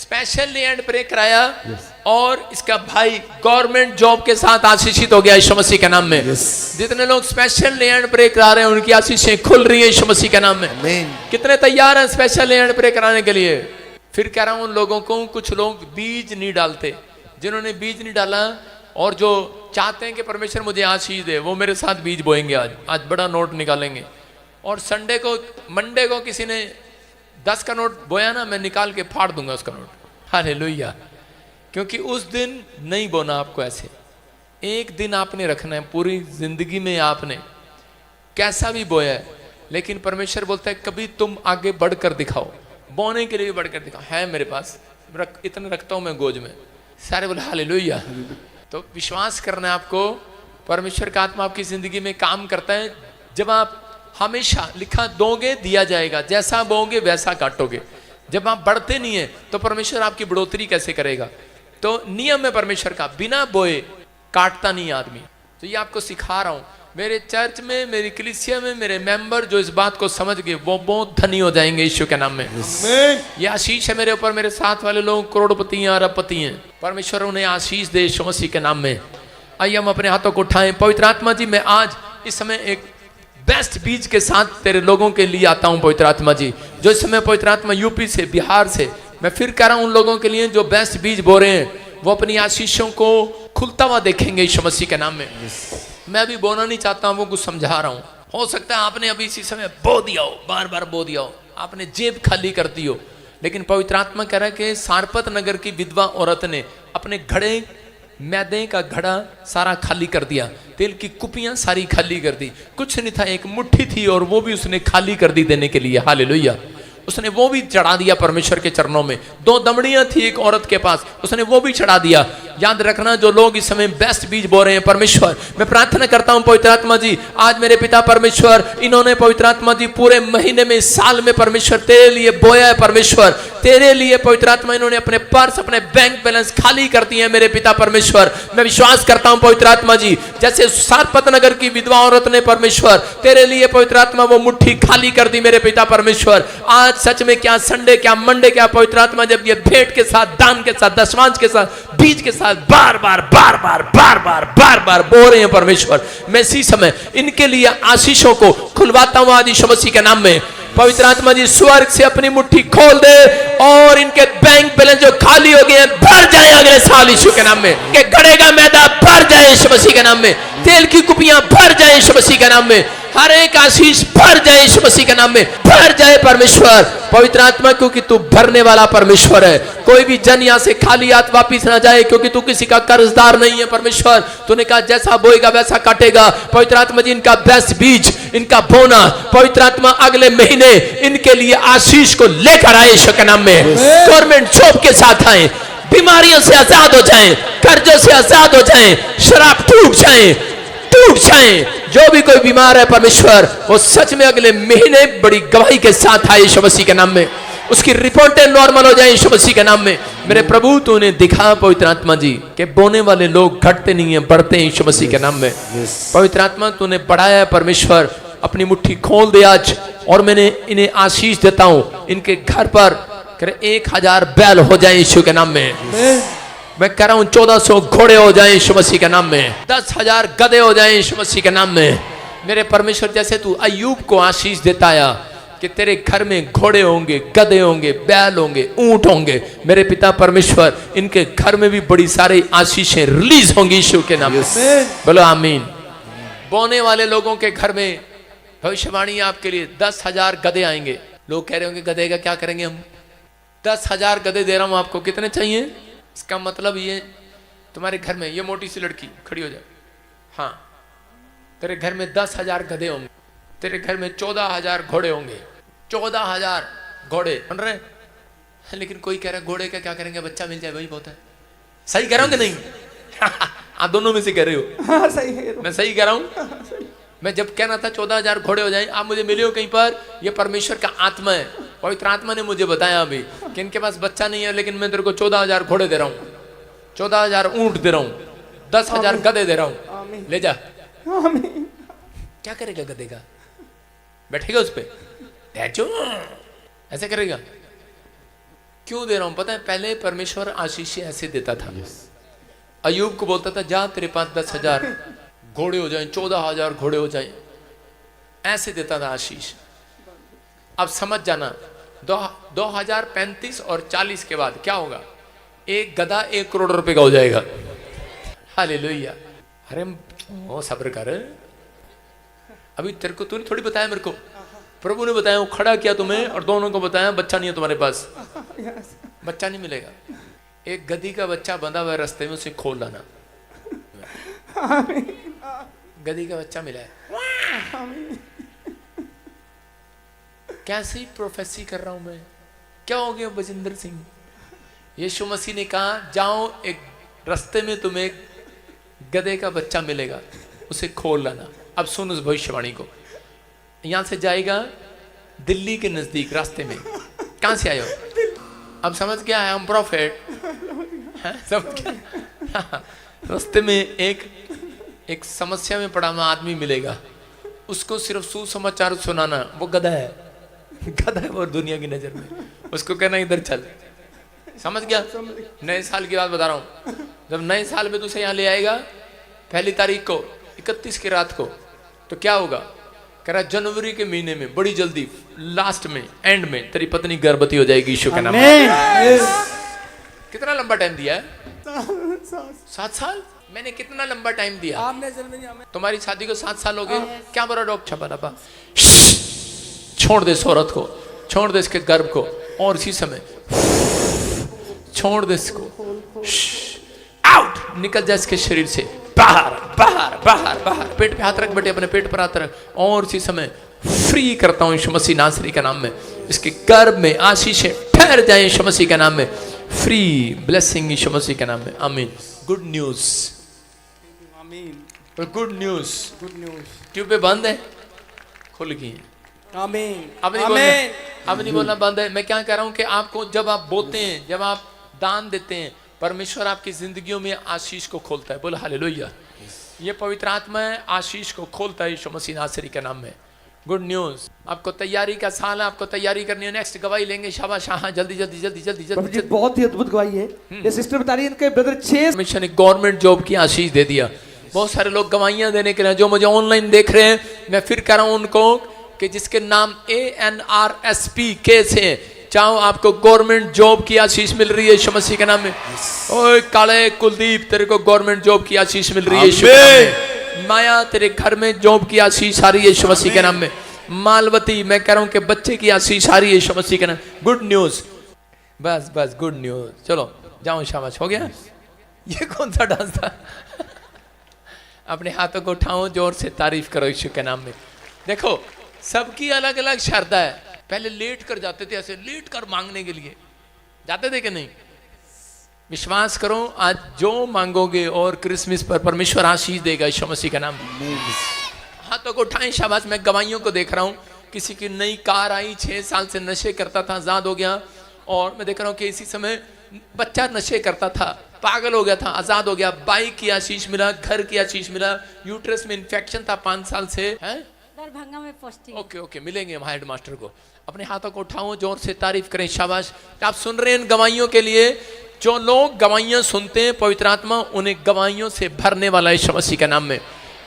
Special land pray कराया और इसका भाई गवर्नमेंट जॉब के साथ आशीषित हो गया यीशु मसीह के नाम में। जितने लोग स्पेशल लैंड प्रे करा रहे हैं उनकी आशीषें खुल रही है यीशु मसीह के नाम में। कितने तैयार हैं स्पेशल लैंड प्रे कराने के लिए? फिर कह रहा हूं उन लोगों को, कुछ लोग बीज नहीं डालते, जिन्होंने बीज नहीं डाला और जो चाहते हैं कि परमेश्वर मुझे आशीष दे, वो मेरे साथ बीज बोएंगे। आज बड़ा नोट निकालेंगे। और संडे को, मंडे को किसी ने 10 का नोट बोया ना, मैं निकाल के फाड़ दूंगा उसका नोट। हालेलुया। क्योंकि उस दिन नहीं बोना आपको ऐसे। एक दिन आपने रखना है, पूरी जिंदगी में आपने कैसा भी बोया है, लेकिन परमेश्वर बोलता है कभी तुम आगे बढ़कर दिखाओ, बोने के लिए बढ़कर दिखाओ। है मेरे पास इतने रखता हूं मैं गोज में। सारे बोले हालेलुया। तो विश्वास करना है आपको, परमेश्वर का आत्मा आपकी जिंदगी में काम करता है। जब आप हमेशा लिखा दोगे दिया जाएगा, जैसा बोगे वैसा काटोगे। जब आप बढ़ते नहीं है तो परमेश्वर आपकी बढ़ोतरी कैसे करेगा? तो नियम है परमेश्वर का, बिना बोए काटता नहीं आदमी। तो ये आपको सिखा रहा हूं। मेरे चर्च में, मेरी कलीसिया में मेरे मेंबर जो इस बात को समझ गए वो बहुत धनी हो जाएंगे यीशु के नाम में। ये आशीष है मेरे ऊपर। मेरे साथ वाले लोग करोड़पति हैं, अरबपति हैं। परमेश्वर उन्हें आशीष दे यीशु मसीह के नाम में। आइए हम अपने हाथों को उठाएं। पवित्र आत्मा जी, मैं आज इस समय एक बेस्ट बीज के साथ तेरे लोगों के लिए आता हूं पवित्र आत्मा जी। जो इस समय पवित्र आत्मा यूपी से, बिहार से, मैं फिर कह रहा हूं उन लोगों के लिए जो बेस्ट बीज बो रहे हैं, वो अपनी आशीषों को खुलता हुआ देखेंगे यीशु मसीह के नाम में। मैं अभी बोना नहीं चाहता हूं, वो कुछ समझा रहा हूं। हो सकता है आपने अभी इसी समय बो दिया हो, बार बार बो दिया हो, आपने जेब खाली कर दी हो, लेकिन पवित्र आत्मा कह रहा है कि सारपत नगर की विधवा औरत ने अपने घड़े, मैदे का घड़ा सारा खाली कर दिया, तेल की कुपियां सारी खाली कर दी। कुछ नहीं था, एक मुट्ठी थी और वो भी उसने खाली कर दी देने के लिए। हालेलुया। उसने वो भी चढ़ा दिया परमेश्वर के चरणों में। 2 दमड़ियां थी एक औरत के पास, उसने वो भी चढ़ा दिया। याद रखना, जो लोग इस समय बेस्ट बीज बो रहे हैं, परमेश्वर मैं प्रार्थना करता हूं पवित्र आत्मा जी, आज मेरे पिता परमेश्वर, इन्होंने पवित्र आत्मा जी पूरे महीने में, साल में परमेश्वर तेरे लिए बोया है। परमेश्वर तेरे लिए पवित्र आत्मा इन्होंने अपने पर्स, अपने बैंक बैलेंस खाली कर दिए हैं मेरे पिता परमेश्वर। मैं विश्वास करता हूं पवित्र आत्मा जी, जैसे सारपत नगर की विधवा औरत ने परमेश्वर तेरे लिए पवित्र आत्मा वो मुट्ठी खाली कर दी मेरे पिता परमेश्वर। आज सच में क्या संडे, क्या मंडे, क्या पवित्र आत्मा जब ये भेंट के साथ, दान के साथ, दशमांश के साथ, बीज के साथ बार बार बो रहे हैं परमेश्वर, मैं इसी समय इनके लिए आशीषों को खुलवाता हूं आज यीशु मसीह के नाम में। पवित्र आत्मा जी स्वर्ग से अपनी मुट्ठी खोल दे और इनके बैंक बैलेंस जो खाली हो गए हैं भर जाए अगले साल यीशु के नाम में। के घड़े का मैदा भर जाए यीशु मसीह के नाम में। तेल की कुपियां भर जाए यीशु मसीह के नाम में। हर एक आशीष भर जाए यीशु मसीह के नाम में, भर जाए परमेश्वर। पवित्र आत्मा, क्योंकि तू भरने वाला परमेश्वर है। कोई भी जन यहां से खाली हाथ वापिस ना जाए, क्योंकि तू किसी का कर्जदार नहीं है परमेश्वर। तूने कहा जैसा बोएगा वैसा काटेगा। पवित्र आत्मा जी इनका बेस्ट बीज, इनका बोना, पवित्र आत्मा अगले महीने इनके लिए आशीष को लेकर आए यीशु के नाम में। गवर्नमेंट जॉब के साथ आए, बीमारियों से आजाद हो जाएं, कर्जों से आजाद हो जाएं, शराब टूट जाएं, टूट जाएं। जो भी कोई बीमार है परमेश्वर, वो सच में अगले महीने बड़ी गवाही के साथ आए यीशु मसीह के नाम में। उसकी रिपोर्टें नॉर्मल हो जाए यीशु मसीह के नाम में। मेरे प्रभु तूने दिखा पवित्र आत्मा जी के बोने वाले लोग घटते नहीं है, बढ़ते हैं यीशु मसीह के नाम में। पवित्र आत्मा तूने बढ़ाया है परमेश्वर, अपनी मुट्ठी खोल दे आज, और मैंने इन्हें आशीष देता हूं। इनके घर पर 1000 बैल हो जाए यीशु के नाम में। मैं कह रहा हूं 1400 घोड़े हो जाएं यीशु मसीह के नाम में। 10,000 गधे हो जाएं यीशु मसीह के नाम में। मेरे परमेश्वर, जैसे तू अय्यूब को आशीष देता आया कि तेरे घर में घोड़े होंगे, गधे होंगे, बैल होंगे, ऊंट होंगे, मेरे पिता परमेश्वर इनके घर में भी बड़ी सारी आशीषें रिलीज होंगी यीशु के नाम में। बोलो आमीन। बोने वाले लोगों के घर में भविष्यवाणी आपके लिए 10,000 गधे आएंगे। लोग कह रहे होंगे गधे का क्या करेंगे हम? 10,000 गधे दे रहा हूं आपको। कितने चाहिए? इसका मतलब ये तुम्हारे घर में ये मोटी सी लड़की खड़ी हो जाए, हाँ, तेरे घर में 10,000 गधे होंगे, तेरे घर में 14,000 घोड़े होंगे। 14,000 घोड़े बन रहे। लेकिन कोई कह रहा है घोड़े का क्या करेंगे, बच्चा मिल जाए वही बहुत है। सही कह रहा हूं कि नहीं? आप दोनों में से कह रहे हो। हाँ, सही है। मैं सही कह रहा हूं। मैं जब कहना था 14,000 घोड़े हो जाएं, आप मुझे मिले हो कहीं पर? ये परमेश्वर का आत्मा है। पवित्र आत्मा ने मुझे बताया अभी कि इनके पास बच्चा नहीं है, लेकिन मैं तेरे को 14,000 घोड़े दे रहा हूँ, 14,000 ऊंट दे रहा हूँ, 10,000 गधे दे रहा हूँ, ले जा। क्या करेगा गधे का? बैठेगा उस पर, ऐसे करेगा? क्यों दे रहा हूं पता है? पहले परमेश्वर आशीष ऐसे देता था। अयूब को बोलता था जा तेरे पास 10,000 घोड़े हो जाएं, 14,000 घोड़े हो जाएं, ऐसे देता था आशीष। अब समझ जाना 2035 और 40 के बाद क्या होगा? एक गधा 1 करोड़ रुपए का हो जाएगा। हालेलुया। अरे ओ सब्र कर, अभी तेरे को तूने थोड़ी बताया, मेरे को प्रभु ने बताया, वो खड़ा किया तुम्हें और दोनों को बताया बच्चा नहीं है तुम्हारे पास, बच्चा नहीं मिलेगा। एक गधी का बच्चा बंधा हुआ है रास्ते में, उसे खोल लाना। गधी का बच्चा मिला है। कैसी प्रोफेसी कर रहा हूं मैं? क्या हो गया बजिंदर सिंह? यीशु मसीह ने कहा जाओ एक रास्ते में तुम्हें गधे का बच्चा मिलेगा, उसे खोल लाना। अब सुन उस भविष्यवाणी को। यहां से जाएगा दिल्ली के नजदीक रास्ते में। कहां से आए हो? अब समझ गया है हम प्रॉफिट, समझ गया। रास्ते में एक समस्या में पड़ा हुआ आदमी मिलेगा, उसको सिर्फ सुसमाचार सुनाना। वो गधा है, गधा है वो दुनिया की नजर में। उसको कहना इधर चल। समझ गया? नए साल की बात बता रहा हूं। जब नए साल में तुझे यहां ले आएगा पहली तारीख को, 31 की रात को, तो क्या होगा? कह रहा जनवरी के महीने में बड़ी जल्दी लास्ट में एंड में तेरी पत्नी गर्भवती हो जाएगी यीशु के नाम में। कितना लंबा टाइम दिया है? 7 साल। मैंने कितना लंबा टाइम दिया? तुम्हारी शादी को 7 साल हो गए। क्या बड़ा डॉग छपा लपा। छोड़ दे इस औरत को, छोड़ दे इसके गर्भ को, और इसी समय छोड़ दे इसको। आउट, निकल जा इसके शरीर से, बाहर बाहर बाहर बाहर। पेट पे हाथ रख बेटे, अपने पेट पर हाथ रख, और इसी समय फ्री करता हूं यीशु मसीह नासरी के नाम में। इसके गर्भ में आशीषें ठहर जाए यीशु मसीह के नाम में। फ्री ब्लेसिंग यीशु मसीह के नाम में। आमीन। Good news, good news, good news. ट्यूबें बंद है, खुल गई। आमीन। अब नहीं बोलना बंद है। मैं क्या कह रहा हूं कि आपको जब आप बोते हैं, जब आप दान देते हैं, परमेश्वर आपकी जिंदगियों में आशीष को खोलता है। बोलो हालेलुया। ये पवित्र आत्मा है, आशीष को खोलता है यीशु मसीह नासरी के नाम में। Good news. आपको तैयारी का साल है, आपको तैयारी करनी है। नेक्स्ट गवाही लेंगे, शाबाश। हाँ, जल्दी जल्दी जल्दी जल्दी जल्दी। बहुत ही अद्भुत गवाही है। ये सिस्टर बता रही है इनके ब्रदर 6 मिशन ने गवर्नमेंट जॉब की आशीष दे दिया। बहुत सारे लोग गवाहियां देने के लिए जो मुझे ऑनलाइन देख रहे हैं, मैं फिर कह रहा हूं उनको कि जिसके नाम ANRSP से, चाहो आपको गवर्नमेंट जॉब की आशीष मिल रही है यीशु मसीह के नाम में। ओए काले कुलदीप, तेरे को गवर्नमेंट जॉब की आशीष मिल रही है यीशु के नाम में। माया, तेरे घर में जॉब की आशीष आ रही है यीशु मसीह के नाम में। मालवती, मैं कह रहा हूं कि बच्चे की आशीष आ रही है यीशु मसीह के नाम। गुड न्यूज, बस बस गुड न्यूज। चलो जाओ, शाबाश, हो गया। ये कौन सा डांस था? अपने हाथों को उठाओ, जोर से तारीफ करो यीशु के नाम में। देखो सबकी अलग अलग श्रद्धा है। पहले लेट कर जाते थे, ऐसे लेट कर मांगने के लिए जाते थे कि नहीं? विश्वास करो आज जो मांगोगे और क्रिसमस पर परमेश्वर आशीष देगा यीशु मसीह का नाम। हाथों को उठाएं, शाबाश। मैं गवाहियों को देख रहा हूं, किसी की नई कार आई, 6 साल से नशे करता था, आजाद हो गया। और मैं देख रहा हूं कि इसी समय बच्चा नशे करता था, पागल हो गया था, आजाद हो गया। बाइक की आशीष मिला, घर की आशीष मिला। यूट्रस में इन्फेक्शन था 5 साल से, है दरभंगा में पोस्टिंग। ओके ओके, मिलेंगे हम हेड मास्टर को। अपने हाथों को उठाओ, जोर से तारीफ करें, शाबाश। आप सुन रहे हैं इन गवाहियों के लिए। जो लोग गवाहियां सुनते हैं, पवित्र आत्मा उन्हें गवाहियों से भरने वाला है यीशु मसीह के नाम में।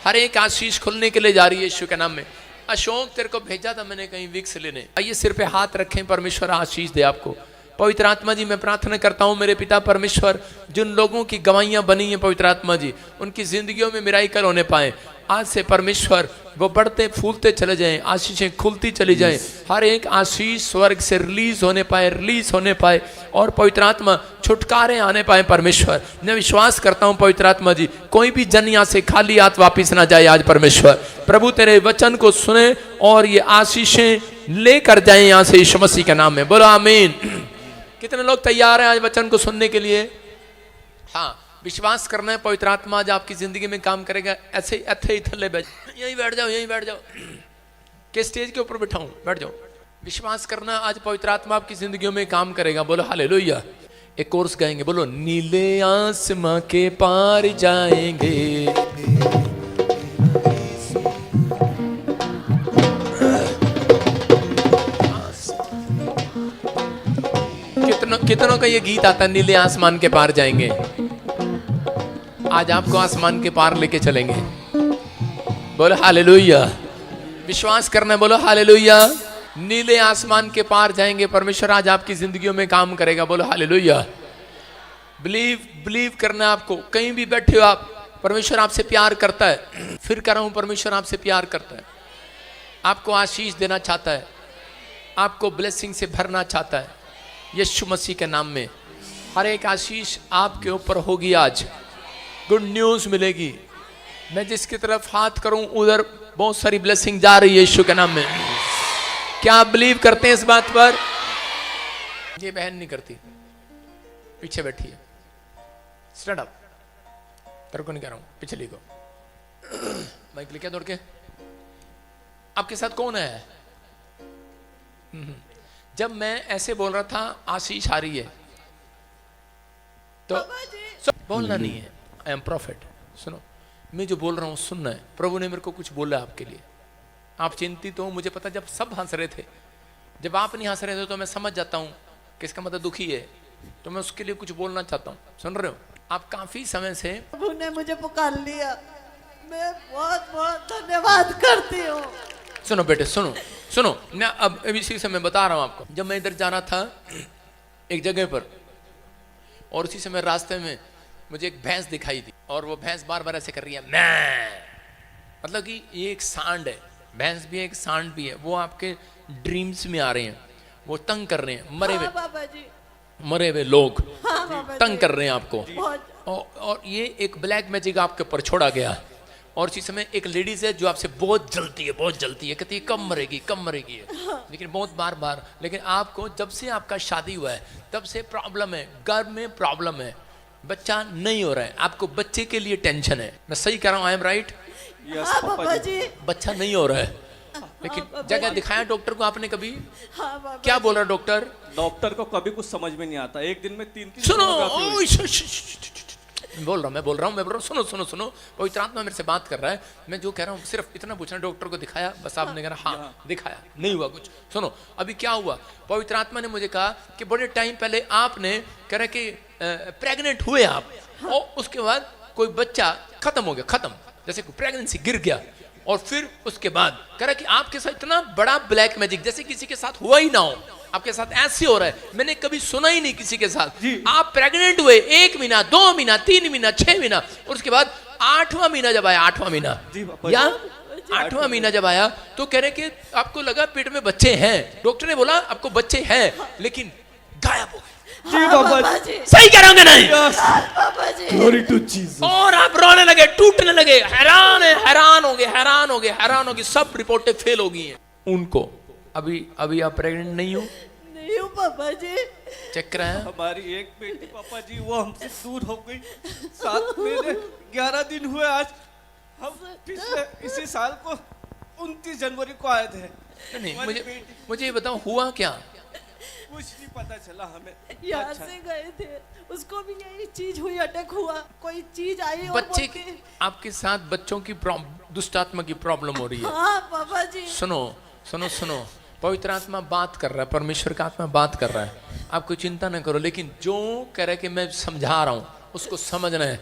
हर एक आशीष खुलने के लिए जा रही है यीशु के नाम में। अशोक, तेरे को भेजा था मैंने कहीं विक्स लेने। आइए सिर पे हाथ रखें, परमेश्वर आशीष दे आपको। पवित्र आत्मा जी, मैं प्रार्थना करता हूं मेरे पिता परमेश्वर, जिन लोगों की गवाहियां बनी हैं पवित्र आत्मा जी, उनकी जिंदगियों में मिराकल होने पाए। आज से परमेश्वर वो बढ़ते फूलते चले जाएं, आशीषें खुलती चली जाएं। हर एक आशीष स्वर्ग से रिलीज होने पाए और पवित्र आत्मा छुटकारे आने पाए। परमेश्वर, मैं विश्वास करता हूं पवित्र आत्मा जी, कोई भी जन यहाँ से खाली हाथ वापिस ना जाए। आज परमेश्वर प्रभु तेरे वचन को सुने और ये आशीषें लेकर जाए यहाँ से यीशु मसीह के नाम में। बोलो आमीन। कितने लोग तैयार हैं आज वचन को सुनने के लिए? हाँ, विश्वास करना है पवित्र आत्मा आज आपकी जिंदगी में काम करेगा। ऐसे ही थल्ले बैठ, यहीं बैठ जाओ। के स्टेज के ऊपर बैठाऊं? बैठ जाओ। विश्वास करना आज पवित्र आत्मा आपकी जिंदगियों में काम करेगा। बोलो हालेलुया। एक कोर्स गाएंगे, बोलो नीले आसमां के पार जाएंगे, का ये गीत आता है, नीले आसमान के पार जाएंगे। आज आपको आसमान के पार लेके चलेंगे। बोलो हालेलुया। विश्वास करना है, बोलो हालेलुया। नीले आसमान के पार जाएंगे। परमेश्वर आज आपकी जिंदगियों में काम करेगा। बोलो हालेलुया। बिलीव करना है आपको। कहीं भी बैठे हो आप, परमेश्वर आपसे प्यार करता है। फिर कह रहा हूं, परमेश्वर आपसे प्यार करता है, आपको आशीष देना चाहता है, आपको ब्लेसिंग से भरना चाहता है। यीशु मसीह के नाम में हर एक आशीष आपके ऊपर होगी। आज गुड न्यूज मिलेगी। मैं जिसकी तरफ हाथ करूं उधर बहुत सारी ब्लेसिंग जा रही है यीशु के नाम में। क्या आप बिलीव करते हैं इस बात पर? ये बहन नहीं करती, पीछे बैठी है। Stand up. तेरे को नहीं कह रहा हूं, पिछली को माइक लेके दौड़ के। आपके साथ कौन है? जब मैं ऐसे बोल रहा था आशीष आ रही है, तो बोलना नहीं है। I am profit. सुनो, मैं जो बोल रहा हूं सुनना है। प्रभु ने मेरे को कुछ बोला आपके लिए। आप चिंतित हो, मुझे पता। जब सब हंस रहे थे, जब आप नहीं हंस रहे थे, तो मैं समझ जाता हूं कि इसका मतलब दुखी है, तो मैं उसके लिए कुछ बोलना चाहता हूं। सुन रहे हो? आप काफी समय से प्रभु ने मुझे पुकार लिया। मैं बहुत बहुत धन्यवाद करती हूँ। सुनो बेटे, सुनो। मैं अब इसी से मैं बता रहा हूं आपको। जब मैं इधर जा रहा था एक जगह पर, और उसी समय रास्ते में मुझे एक भैंस दिखाई दी, और वो भैंस बार बार ऐसे कर रही है, मैं मतलब कि ये एक सांड है। भैंस भी है, एक सांड भी है। वो आपके ड्रीम्स में आ रहे हैं, वो तंग कर रहे हैं। मरे हुए लोग तंग कर रहे हैं आपको। और ये एक ब्लैक मैजिक आपके ऊपर छोड़ा गया। और इसी समय एक लेडीज है जो आपसे बहुत जलती है, कहती है कब मरेगी है। लेकिन बहुत बार। लेकिन आपको जब से आपका शादी हुआ है तब से प्रॉब्लम है, घर में प्रॉब्लम है, बच्चा नहीं हो रहा है। आपको बच्चे के लिए टेंशन है। मैं सही कह रहा हूँ? I am right? बच्चा नहीं हो रहा है। लेकिन जगह दिखाया डॉक्टर को आपने कभी? क्या बोल रहा डॉक्टर? डॉक्टर को कभी कुछ समझ में नहीं आता। एक दिन में तीन सुनो, बोल रहा हूँ। सुनो। पवित्र आत्मा मेरे से बात कर रहा है। मैं जो कह रहा हूँ सिर्फ इतना पूछना, डॉक्टर को दिखाया? बस आपने कहा हाँ दिखाया, नहीं हुआ कुछ। सुनो, अभी क्या हुआ? पवित्र आत्मा ने मुझे कहा कि बड़े टाइम पहले आपने कह रहे कि प्रेग्नेंट हुए आप, और उसके बाद कोई बच्चा खत्म हो गया, जैसे प्रेगनेंसी गिर गया। और फिर उसके बाद कह रहा कि आपके साथ इतना बड़ा ब्लैक मैजिक जैसे किसी के साथ हुआ ही ना हो, आपके साथ ऐसे हो रहा है। मैंने कभी सुना ही नहीं किसी के साथ। आप प्रेग्नेंट हुए 1 महीना, 2 महीना, 3 महीना, 6 महीना, और उसके बाद 8वां महीना जब आया, 8वां महीना या 8वां महीना जब आया, तो कह रहे कि आपको लगा पेट में बच्चे हैं। डॉक्टर ने बोला आपको बच्चे हैं, लेकिन गायब हो गए। जी बाबा जी। सही कह रहे नहीं? Glory to Jesus. और आप रोने लगे, टूटने लगे, हैरान हो गए। सब रिपोर्टें फेल हो गई हैं उनको। अभी आप प्रेग्नेंट नहीं हो? नहीं हूँ पापा जी। चेक कराया? हमारी एक बेटी पापा जी वो हमसे दूर हो गई। 7 महीने 11 दिन हुए आज। हम पिछले इसी साल को 29 जनवरी को आए थे। नहीं, मुझे ये बताओ हुआ क्या? कुछ नहीं पता चला हमें। यहाँ से गए थे, उसको भी यही चीज हुई, अटैक हुआ, कोई चीज आई और बच्चे की, आपके साथ बच्चों की दुष्ट आत्मा की प्रॉब्लम हो रही है। हाँ पापा जी। सुनो, पवित्र आत्मा बात कर रहा है, परमेश्वर का आत्मा बात कर रहा है। आप कोई चिंता न करो, लेकिन जो कह रहा है कि मैं समझा रहा हूँ उसको समझना है।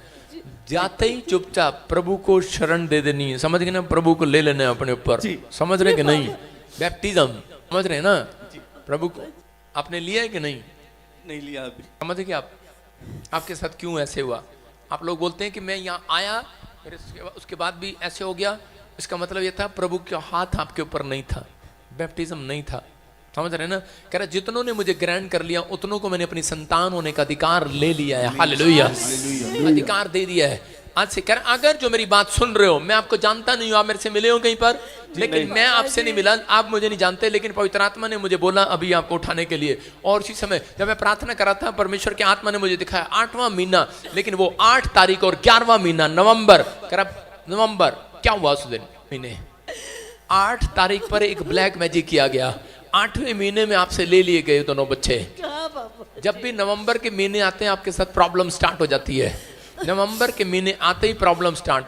जाते ही चुपचाप प्रभु को शरण दे देनी है। समझ गए ना? प्रभु को ले लेना है अपने ऊपर। समझ रहे कि नहीं? बैप्टिज्म समझ रहे ना? प्रभु को आपने लिया है कि नहीं लिया अभी। समझ गए आप? आपके साथ क्यों ऐसे हुआ? आप लोग बोलते हैं कि मैं यहाँ आया फिर उसके बाद भी ऐसे हो गया। इसका मतलब ये था प्रभु का हाथ आपके ऊपर नहीं था, बैप्टिज्म नहीं था। समझ रहे ना? कह रहा जितनों ने मुझे ग्रहण कर लिया उतनों को मैंने अपनी संतान होने का अधिकार ले लिया है। हालेलुया, अधिकार दे दिया है। आज से कर, अगर जो मेरी बात सुन रहे हो, मैं आपको जानता नहीं हूं, आप मेरे से मिले हो कहीं पर, लेकिन मैं आपसे नहीं मिला, आप मुझे नहीं जानते, लेकिन पवित्र आत्मा ने मुझे बोला अभी आपको उठाने के लिए। और उसी समय जब मैं प्रार्थना कर रहा था, परमेश्वर के आत्मा ने मुझे दिखाया 8वां महीना, लेकिन वो 8 तारीख और 11वां महीना नवंबर, नवंबर क्या हुआ उस दिन महीने 8 तारीख पर एक ब्लैक मैजिक किया गया। 8वें महीने में आपसे ले लिए गए दोनों बच्चे। जब भी नवंबर के महीने आते हैं आपके साथ प्रॉब्लम स्टार्ट हो जाती है। नवंबर के महीने आते ही प्रॉब्लम स्टार्ट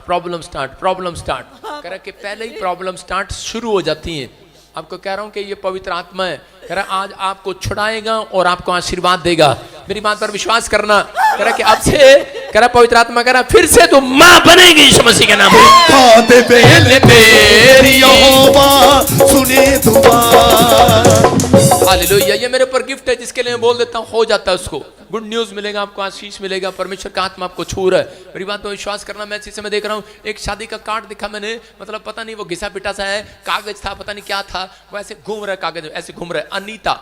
कह रहा कि पहले ही प्रॉब्लम स्टार्ट शुरू हो जाती है। आपको कह रहा हूं कि ये पवित्र आत्मा है, कह रहा आज आपको छुड़ाएगा और आपको आशीर्वाद देगा। मेरी बात पर विश्वास करना। कह रहा कि अब से कह रहा पवित्र आत्मा कह रहा फिर से तू माँ बनेगी यीशु मसीह के नाम में। खाते पहले मेरी यहोवा सुने दुआ। हालेलुया। ये मेरे ऊपर गिफ्ट है जिसके लिए मैं बोल देता हूँ, हो जाता है उसको। गुड न्यूज मिलेगा आपको, आशीष मिलेगा, परमेश्वर का आत्मा आपको छू रहा है। मेरी बात पर विश्वास करना। मैं इसी समय देख रहा हूँ एक शादी का कार्ड दिखा मैंने, मतलब पता नहीं वो घिसा पिटा सा है, कागज था पता नहीं क्या था, वो ऐसे घूम रहा है, कागज ऐसे घूम रहा है। अनीता,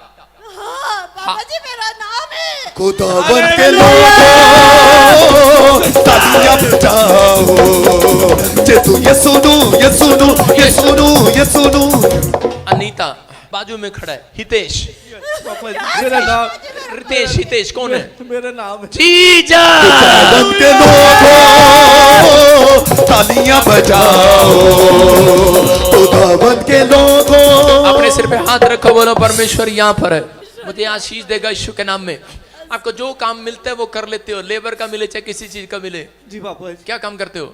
हाँ बाबा जी मेरा नाम है। खुदावन के लोगों तालियां बजाओ। जे तू ये सुनो ये सुनो ये सुनो ये सुनो। अनीता बाजू में खड़ा है हितेश, पापा जी मेरा नाम रितेश, हितेश कौन है? मेरा नाम है जीसस। खुदावन के लोगों तालियां बजाओ। खुदावन के लोगों। अपने सिर पे हाथ रखो, बोलो परमेश्वर यहाँ पर है, मुझे आशीष देगा यीशु के नाम में। आपको जो काम मिलता है वो कर लेते हो, लेबर का मिले चाहे किसी चीज का मिले। जी पापा जी। क्या काम करते हो?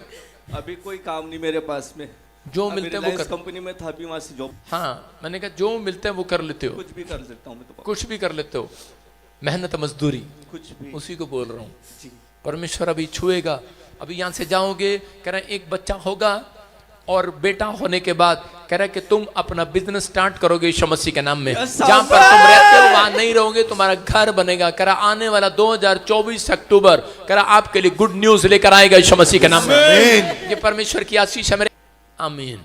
अभी कोई काम नहीं मेरे पास में, जो मिलते हैं वो कर। कंपनी में था, अभी वहां से जॉब। हाँ मैंने कहा जो मिलते हैं वो कर लेते हो, कुछ भी कर सकता हूँ मैं तो पापा। कुछ भी कर लेते हो, मेहनत मजदूरी, कुछ भी उसी को बोल रहा हूँ। जी। परमेश्वर अभी छुएगा। अभी यहाँ से जाओगे, कह रहे हैं एक बच्चा होगा और बेटा होने के बाद कह रहा है कि तुम अपना बिजनेस स्टार्ट करोगे यीशु मसीह के नाम में। जहां पर तुम रहते हो वहां नहीं रहोगे, तुम्हारा घर बनेगा। कह रहा आने वाला 2024 अक्टूबर कह रहा आपके लिए गुड न्यूज लेकर आएगा यीशु मसीह के नाम में। ये परमेश्वर की आशीष है मेरे। आमीन।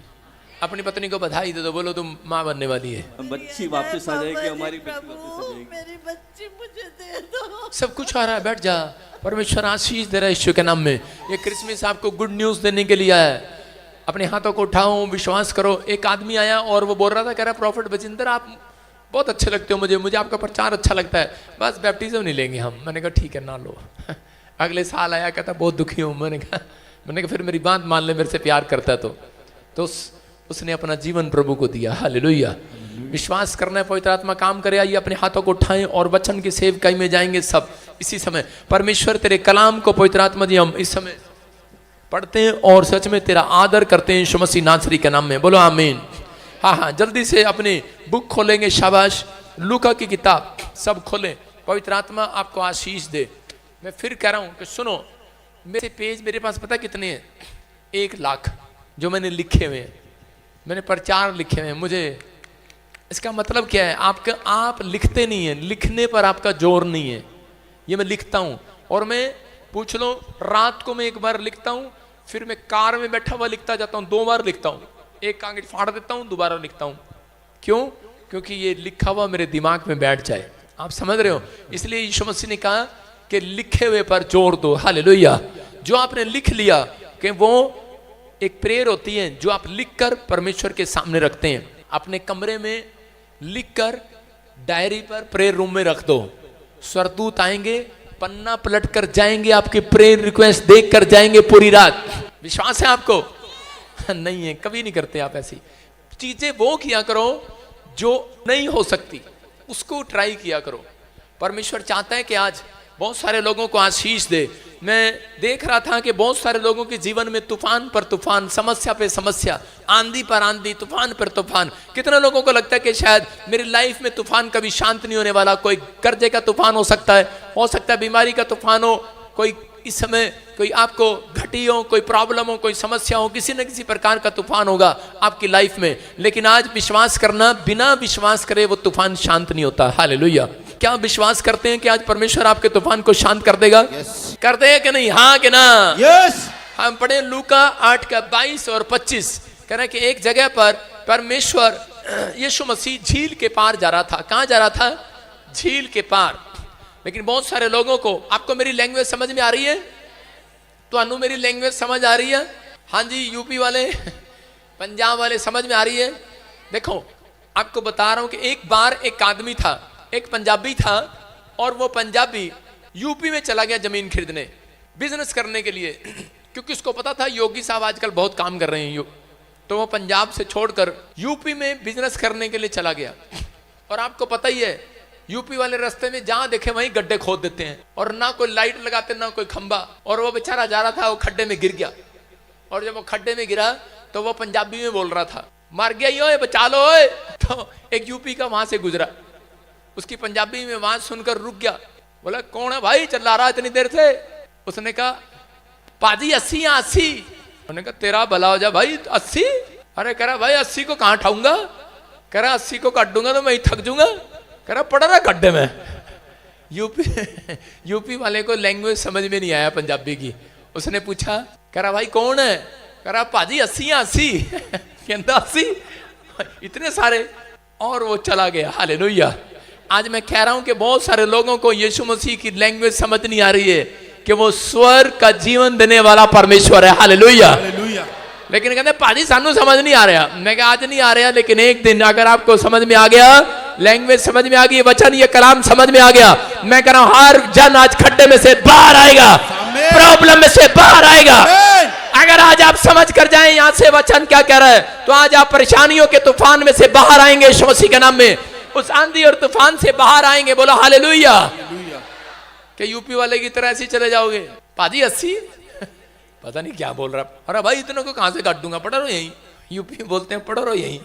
अपनी पत्नी को बधाई दे दो, बोलो तुम माँ बनने वाली है। बच्ची वापस आ जाएगी, हमारी बेटी प्रभु, वापस आ जाएगी। मेरी बच्ची मुझे दे दो। सब कुछ आ रहा है, बैठ जा। परमेश्वर आशीष दे रहा है यीशु के नाम में। ये क्रिसमस आपको गुड न्यूज देने के लिए आया है। अपने हाथों को उठाओ, विश्वास करो। एक आदमी आया और वो बोल रहा था, कह रहा प्रॉफिट बजिंदर आप बहुत अच्छे लगते हो, मुझे आपका प्रचार अच्छा लगता है, बस बैप्टिज्म नहीं लेंगे हम। मैंने कहा ठीक है ना लो। अगले साल आया, कहता बहुत दुखी हूँ। मैंने कहा फिर मेरी बात मान ले, मेरे से प्यार करता है तो उसने अपना जीवन प्रभु को दिया। हालेलुया। विश्वास करना है, पवित्र आत्मा काम करे। आइए अपने हाथों को उठाएं और वचन की सेवकाई में जाएंगे सब इसी समय। परमेश्वर तेरे कलाम को पवित्र आत्मा जी हम इस समय पढ़ते हैं और सच में तेरा आदर करते हैं यीशु मसीह नासरी के नाम में। बोलो आमीन। हाँ जल्दी से अपनी बुक खोलेंगे, शाबाश। लूका की किताब सब खोलें। पवित्र आत्मा आपको आशीष दे। मैं फिर कह रहा हूं कि सुनो, मेरे पेज मेरे पास पता कितने हैं? 1 लाख जो मैंने लिखे हुए हैं, मैंने प्रचार लिखे हुए हैं। मुझे इसका मतलब क्या है? आप लिखते नहीं हैं, लिखने पर आपका जोर नहीं है। ये मैं लिखता हूं और मैं पूछ लो, रात को मैं एक बार लिखता हूं, फिर मैं कार में बैठा हुआ लिखता जाता हूं, 2 बार लिखता हूं। एक कागज फाड़ देता हूं, दोबारा लिखता हूं। क्यों? क्योंकि ये लिखा हुआ मेरे दिमाग में बैठ जाए। आप समझ रहे हो? इसलिए यीशु मसीह ने कहा कि लिखे हुए पर जोर दो। हालेलुया। जो आपने लिख लिया कि वो एक प्रेयर होती है जो आप लिखकर परमेश्वर के सामने रखते हैं। अपने कमरे में लिखकर डायरी पर प्रेयर रूम में रख दो। स्वर्गदूत आएंगे, पन्ना पलट कर जाएंगे, आपकी प्रेयर रिक्वेस्ट देख कर जाएंगे पूरी रात। विश्वास है आपको? नहीं है, कभी नहीं करते आप ऐसी चीजें। वो किया करो जो नहीं हो सकती, उसको ट्राई किया करो। परमेश्वर चाहता है कि आज बहुत सारे लोगों को आशीष दे। मैं देख रहा था कि बहुत सारे लोगों के जीवन में तूफान पर तूफान, समस्या पे समस्या, आंधी पर आंधी, तूफान पर तूफान। कितने लोगों को लगता है कि शायद मेरी लाइफ में तूफान कभी शांत नहीं होने वाला। कोई कर्जे का तूफान हो सकता है बीमारी का तूफान हो, कोई इस समय कोई आपको घटी हो, कोई प्रॉब्लम हो, कोई समस्या हो, किसी न किसी प्रकार का तूफान होगा आपकी लाइफ में। लेकिन आज विश्वास करना, बिना विश्वास करे वो तूफान शांत नहीं होता। हालेलुया। क्या विश्वास करते हैं कि आज परमेश्वर आपके तूफान को शांत कर देगा? करते हैं कि नहीं? हाँ कि ना? यस। हम पढ़े लूका 8 का 22 और 25। कह रहे हैं कि एक जगह पर परमेश्वर यीशु मसीह झील के पार जा रहा था। कहाँ जा रहा था? झील के पार। लेकिन बहुत सारे लोगों को, आपको मेरी लैंग्वेज समझ में आ रही है? तो अनु मेरी लैंग्वेज समझ आ रही है? हाँ जी। यूपी वाले, पंजाब वाले समझ में आ रही है? देखो आपको बता रहा हूं कि एक बार एक आदमी था, एक पंजाबी था, और वो पंजाबी यूपी में चला गया जमीन खरीदने, बिजनेस करने के लिए, क्योंकि उसको पता था योगी साहब आजकल बहुत काम कर रहे हैं। तो वो पंजाब से छोड़कर यूपी में बिजनेस करने के लिए चला गया। और आपको पता ही है यूपी वाले रास्ते में जहां देखे वहीं गड्ढे खोद देते हैं, और ना कोई लाइट लगाते ना कोई खंबा। और वो बेचारा जा रहा था, वो खड्डे में गिर गया। और जब वो खड्डे में गिरा तो वो पंजाबी में बोल रहा था, मार गया यो, बचा लो ओए। तो एक यूपी का वहां से गुजरा, उसकी पंजाबी में आवाज सुनकर रुक गया। बोला कौन है भाई चिल्ला रहा इतनी देर से? उसने कहा पाजी 80 या 80। उन्होंने कहा तेरा भला हो जा भाई 80। अरे कह रहा भाई 80 को कहाँ उठाऊंगा? कह रहा 80 को काट दूंगा तो मैं ही थक जाऊंगा। कह रहा पड़ा रहा गड्ढे में। यूपी वाले को लैंग्वेज समझ में नहीं आया पंजाबी की। उसने पूछा, कह रहा भाई कौन है? कह रहा पाजी 80 या 80। कहता 80 इतने सारे, और वो चला गया। हालेलुया। आज मैं कह रहा हूं कि बहुत सारे लोगों को यीशु मसीह की लैंग्वेज समझ नहीं आ रही है कि वो स्वर्ग का जीवन देने वाला परमेश्वर है। हालेलुया। लेकिन कहते पाजी सानू समझ नहीं आ रहा। मैं कहा आज नहीं आ रहा, लेकिन एक दिन अगर आपको समझ में आ गया, लैंग्वेज समझ में आ गई, वचन ये कलाम समझ में आ गया, मैं कह रहा हूं हर जन आज खड्डे में से बाहर आएगा, प्रॉब्लम में से बाहर आएगा। अगर आज आप समझ कर जाएं यहां से वचन क्या कह रहा है, तो आज आप परेशानियों के तूफान में से बाहर आएंगे यीशु मसीह के नाम में। उस आंधी और तूफान से बाहर आएंगे। बोलो हालेलुया। कि यूपी वाले की तरह ऐसे चले जाओगे? पाजी 80 पता नहीं क्या बोल रहा। अरे भाई इतनों को कहां से काट दूंगा, पढ़ो यहीं। यूपी बोलते हैं पढ़ो यहीं।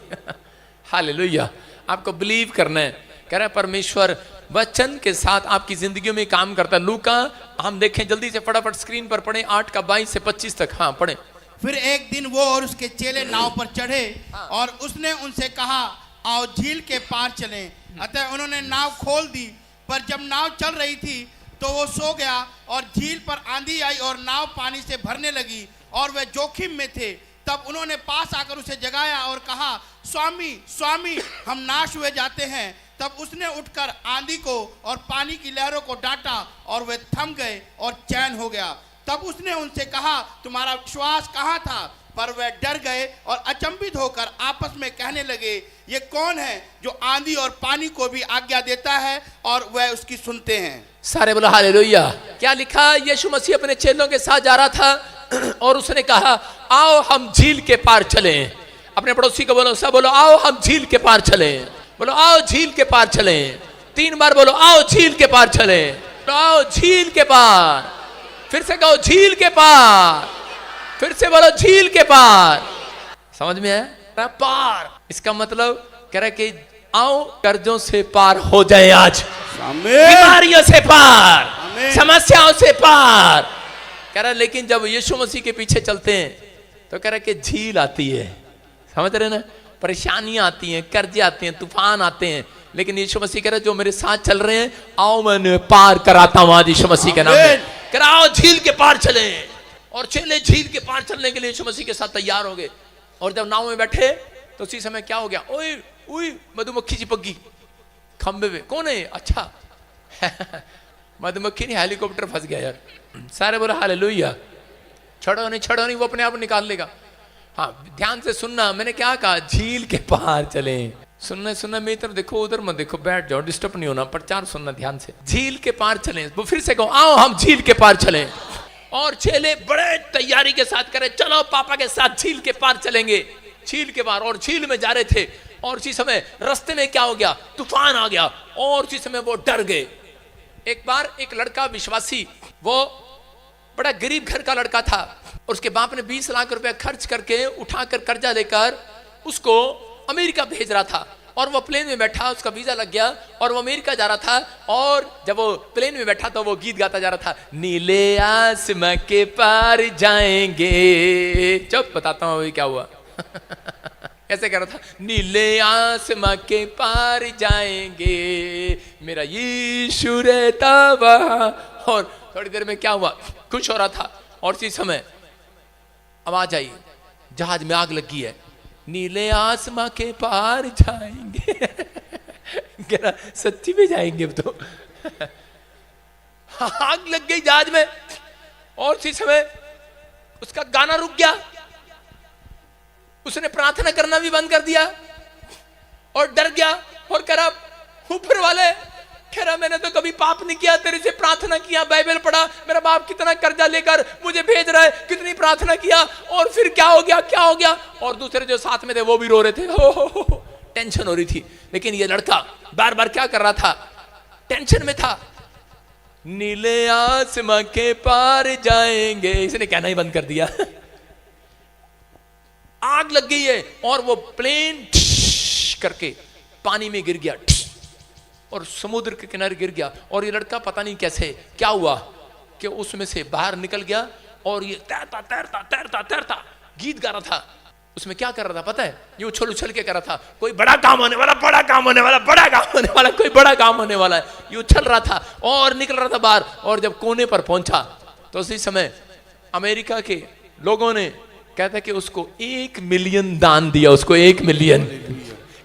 हालेलुया। आपको बिलीव करना है। कह रहा है परमेश्वर वचन के साथ आपकी जिंदगियों में काम करता है। लूका हम देखें जल्दी से, फटाफट स्क्रीन पर पढ़ें 8 का 22 से 25 तक। हाँ पढ़ें। फिर एक दिन वो और उसके चेले नाव पर चढ़े और उसने उनसे कहा आओ झील के पार चलें। अतः उन्होंने नाव खोल दी, पर जब नाव चल रही थी तो वो सो गया और झील पर आंधी आई और नाव पानी से भरने लगी और वे जोखिम में थे। तब उन्होंने पास आकर उसे जगाया और कहा स्वामी स्वामी हम नाश हुए जाते हैं। तब उसने उठकर आंधी को और पानी की लहरों को डांटा और वे थम गए और चैन हो गया। तब उसने उनसे कहा तुम्हारा विश्वास कहाँ था? पर वे डर गए और अचंभित होकर आपस में कहने लगे ये कौन है जो आंधी और पानी को भी आज्ञा देता है और वह उसकी सुनते हैं। सारे बोलो हालेलुया। क्या लिखा? यीशु मसीह अपने चेलों के साथ जा रहा था और उसने कहा आओ हम झील के पार चलें। अपने पड़ोसी को बोलो, सब बोलो आओ हम झील के पार चलें। बोलो आओ झील के पार चलें। 3 बार बोलो आओ झील के पार चलें। आओ झील के पार। फिर से कहो झील के पार। फिर से बोलो झील के पार। समझ में आया? पार इसका मतलब कह रहा है कि आओ कर्जों से पार हो जाए, आज बीमारियों से पार, समस्याओं से पार। कह रहा है लेकिन जब यीशु मसीह के पीछे चलते हैं तो कह रहा है कि झील आती है। समझ रहे ना? परेशानियां आती हैं, कर्जे आते हैं, तूफान आते हैं, लेकिन यीशु मसीह कह रहा है जो मेरे साथ चल रहे हैं आओ मैं पार कराता हूं आज यीशु मसीह के नाम में। कह रहा आओ झील के पार चले। और चले झील के पार चलने के लिए यीशु मसीह के साथ तैयार हो गए। और जब नाव में बैठे तो उसी समय क्या हो गया? ओए ओए मधुमक्खी चिपक गई खंबे पे। कौन है? अच्छा मधुमक्खी नहीं, हेलीकॉप्टर फंस गया यार। सारे बोले हालेलुया। छड़ो नहीं वो अपने आप निकाल लेगा। हाँ ध्यान से सुनना, मैंने क्या कहा? झील के पार चले। सुनना मेरी तरफ देखो, उधर मत देखो, बैठ जाओ, डिस्टर्ब नहीं होना, प्रचार सुनना ध्यान से। झील के पार चले। वो फिर से कहो आओ हम झील के पार चले। और चेले बड़े तैयारी के साथ करे चलो पापा के साथ झील के पार चलेंगे। झील के पार, और झील में जा रहे थे और उसी समय रास्ते में क्या हो गया? तूफान आ गया और उसी समय वो डर गए। एक बार एक लड़का विश्वासी, वो बड़ा गरीब घर का लड़का था और उसके बाप ने 20 लाख रुपए खर्च करके उठाकर कर्जा लेकर उसको अमेरिका भेज रहा था। और वो प्लेन में बैठा, उसका वीजा लग गया और वो अमेरिका जा रहा था। और जब वो प्लेन में बैठा तो वो गीत गाता जा रहा था, नीले आसमां के पार जाएंगे। चुप, बताता हूँ अभी क्या हुआ। ऐसे कह रहा था, नीले आसमां के पार जाएंगे, मेरा यीशु रहता वहां। और थोड़ी देर में क्या हुआ? खुश हो रहा था और इसी समय आवाज आई, जहाज में आग लगी है, नीले आसमां के पार जाएंगे। कह रहा सच्ची में जाएंगे अब तो। आग लग गई जहाज में और इसी समय उसका गाना रुक गया। उसने प्रार्थना करना भी बंद कर दिया और डर गया और कह रहा ऊपर वाले, कह रहा मैंने तो कभी पाप नहीं किया, तेरे से प्रार्थना किया, बाइबल पढ़ा, मेरा बाप कितना कर्जा लेकर मुझे भेज रहा है, कितनी प्रार्थना किया और फिर क्या हो गया। और दूसरे जो साथ में थे वो भी रो रहे थे। हो टेंशन हो रही थी। लेकिन ये लड़का बार बार क्या कर रहा था? टेंशन में था। नीले आसमां के पार जाएंगे, इसने कहना ही बंद कर दिया। आग लग गई है और वो प्लेन करके पानी में गिर गया। और समुद्र के किनारे गिर गया। और ये लड़का पता नहीं कैसे क्या हुआ कि उसमें से बाहर निकल गया और ये तैरता तैरता तैरता तैरता गीत गा रहा था। उसमें क्या कर रहा था पता है? ये उछल उछल के कर रहा था, कोई बड़ा काम होने वाला, बड़ा काम होने वाला, बड़ा काम होने वाला, कोई बड़ा काम होने वाला है। ये उछल रहा था और निकल रहा था बाहर। और जब कोने पर पहुंचा तो उसी समय अमेरिका के लोगों ने कहता है कि उसको 1 मिलियन दान दिया, उसको 1 मिलियन।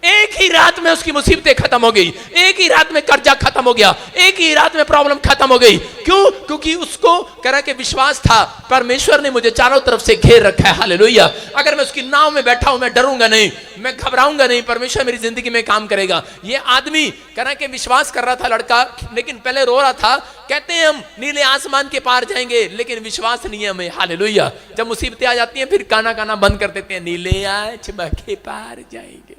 एक ही रात में उसकी मुसीबतें खत्म हो गई, एक ही रात में कर्जा खत्म हो गया, एक ही रात में प्रॉब्लम खत्म हो गई। क्यों? क्योंकि उसको कह के विश्वास था परमेश्वर ने मुझे चारों तरफ से घेर रखा है। हालेलुया। अगर मैं उसकी नाव में बैठा हूं मैं डरूंगा नहीं, मैं घबराऊंगा नहीं, परमेश्वर मेरी जिंदगी में काम करेगा। ये आदमी कह के विश्वास कर रहा था लड़का, लेकिन पहले रो रहा था। कहते हैं हम नीले आसमान के पार जाएंगे, लेकिन विश्वास नहीं है हमें। हालेलुया। जब मुसीबतें आ जाती हैं फिर गाना गाना बंद कर देते हैं, नीले आसमां के पार जाएंगे।